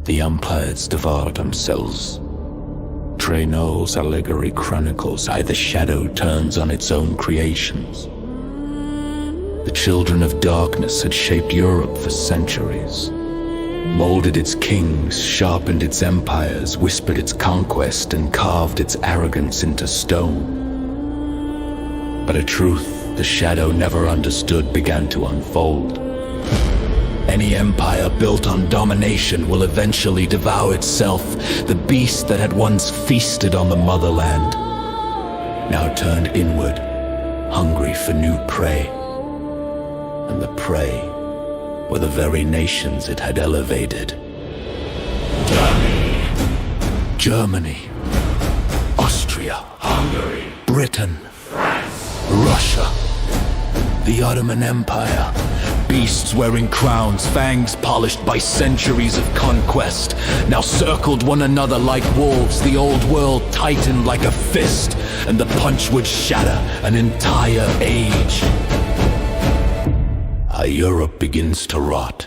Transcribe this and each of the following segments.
The empires devour themselves. Trey knows ALLEGORY chronicles how the shadow turns on its own creations. The children of darkness had shaped Europe for centuries, molded its kings, sharpened its empires, whispered its conquest, and carved its arrogance into stone. But a truth the shadow never understood began to unfold. Any empire built on domination will eventually devour itself. The beast that had once feasted on the motherland now turned inward, hungry for new prey. And the prey were the very nations it had elevated. Germany, Austria-Hungary, Britain, France, Russia, the Ottoman Empire. Beasts wearing crowns, fangs polished by centuries of conquest, now circled one another like wolves. The old world tightened like a fist, and the punch would shatter an entire age. Our Europe begins to rot.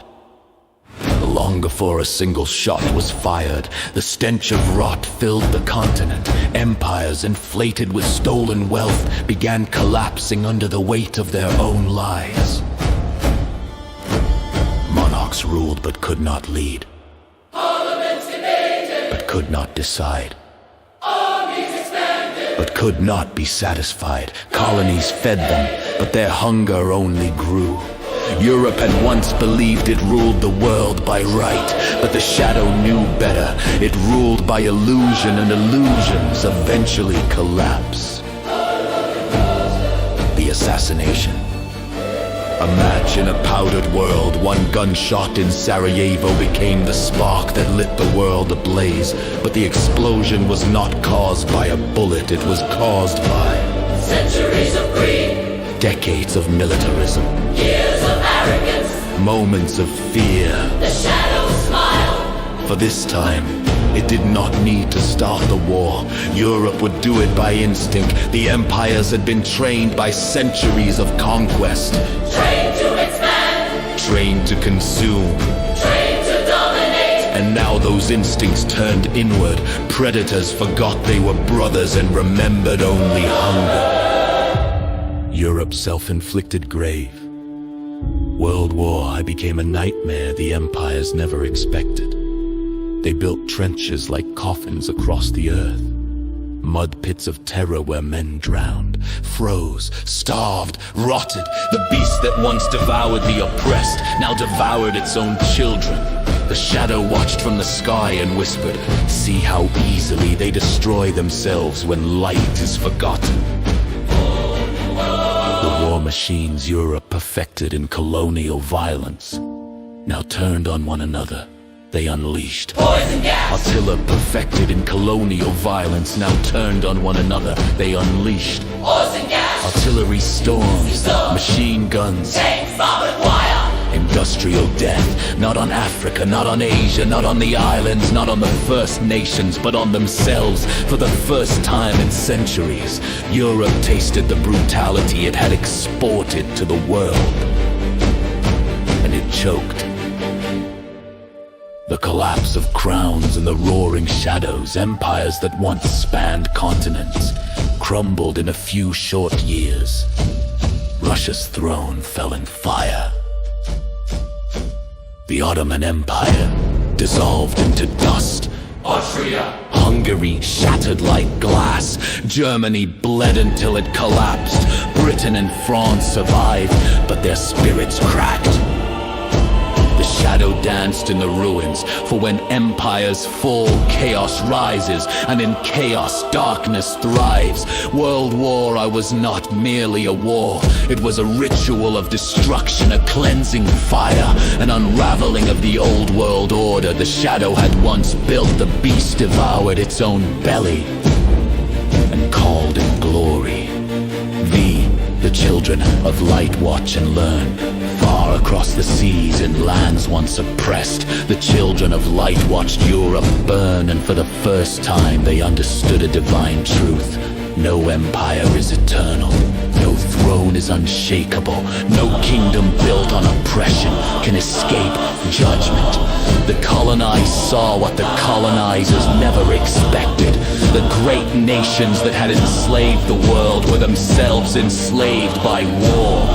Long before a single shot was fired, the stench of rot filled the continent. Empires inflated with stolen wealth began collapsing under the weight of their own lies. Monarchs ruled but could not lead. Parliaments debated, but could not decide. armies expanded, But could not be satisfied. Colonies fed them, but their hunger only grew. Europe had once believed it ruled the world by right, but the shadow knew better. It ruled by illusion, and illusions eventually collapse. The assassination. A match in a powdered world. One gunshot in Sarajevo became the spark that lit the world ablaze. But the explosion was not caused by a bullet, it was caused by centuries of greed, decades of militarism, years of arrogance. moments of fear. The shadows smile, For this time, it did not need to start the war. Europe would do it by instinct. The empires had been trained by centuries of conquest, trained to expand, trained to consume. trained to dominate. And now those instincts turned inward. Predators forgot they were brothers and remembered only hunger. Europe's self-inflicted grave. World War I became a nightmare the empires never expected. They built trenches like coffins across the earth. Mud pits of terror where men drowned, froze, starved, rotted. The beast that once devoured the oppressed now devoured its own children. The shadow watched from the sky and whispered, "See how easily they destroy themselves when light is forgotten." The war machines Europe perfected in colonial violence now turned on one another. They unleashed. Poison gas, Attila perfected in colonial violence now turned on one another. They unleashed. poison gas, Artillery storms, machine guns, tanks, barbed wire. industrial death. Not on Africa, not on Asia, not on the islands, not on the First Nations, but on themselves. For the first time in centuries, Europe tasted the brutality it had exported to the world. And it choked. The collapse of crowns and the roaring shadows. Empires that once spanned continents crumbled in a few short years. Russia's throne fell in fire. The Ottoman Empire dissolved into dust. Austria-Hungary shattered like glass. Germany bled until it collapsed. Britain and France survived, but their spirits cracked. The shadow danced in the ruins, for when empires fall, chaos rises, and in chaos, darkness thrives. World War I was not merely a war. It was a ritual of destruction, a cleansing fire, an unraveling of the old world order the shadow had once built. The beast devoured its own belly and called it glory. The children of light watch and learn. Far across the seas in lands once oppressed, the children of light watched Europe burn, and for the first time they understood a divine truth. No empire is eternal. No throne is unshakable. No kingdom built on oppression can escape judgment. The colonized saw what the colonizers never expected. The great nations that had enslaved the world were themselves enslaved by war.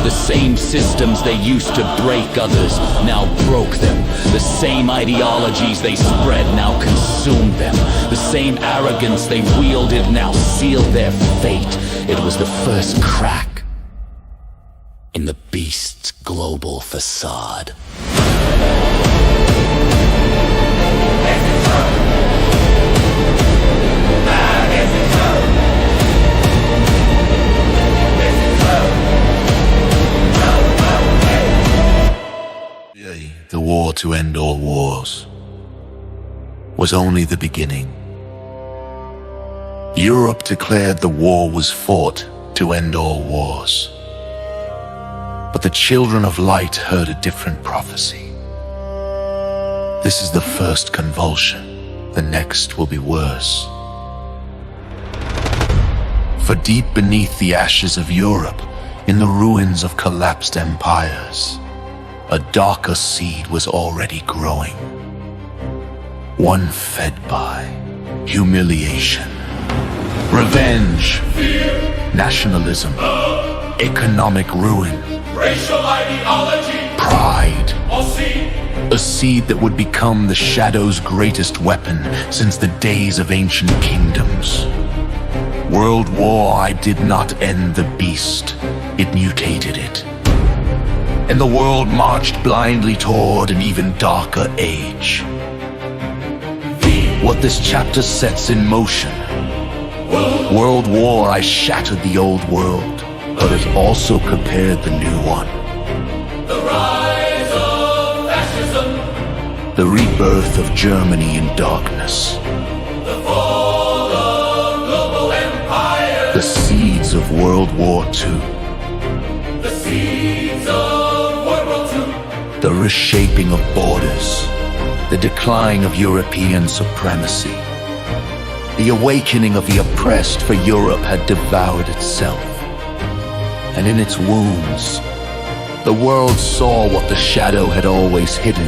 The same systems they used to break others now broke them. The same ideologies they spread now consumed them. The same arrogance they wielded now sealed their fate. It was the first crack in the beast's global facade. The war to end all wars was only the beginning. Europe declared the war was fought to end all wars. But the children of light heard a different prophecy. This is the first convulsion, the next will be worse. For deep beneath the ashes of Europe, in the ruins of collapsed empires, a darker seed was already growing. One fed by humiliation, revenge, Fear, nationalism, economic ruin, racial ideology, pride. all seen. A seed that would become the Shadow's greatest weapon since the days of ancient kingdoms. World War I did not end the beast, it mutated it. And the world marched blindly toward an even darker age. What this chapter sets in motion. World War I shattered the old world, but it also prepared the new one. The rise of fascism, The rebirth of Germany in darkness. the fall of global empire, The seeds of World War II. the seeds of World War II, The reshaping of borders. The decline of European supremacy. The awakening of the oppressed, for Europe had devoured itself. And in its wounds, the world saw what the Shadow had always hidden.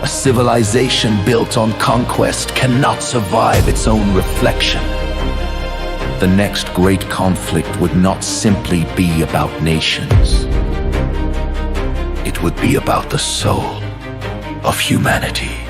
A civilization built on conquest cannot survive its own reflection. The next great conflict would not simply be about nations. It would be about the soul of humanity.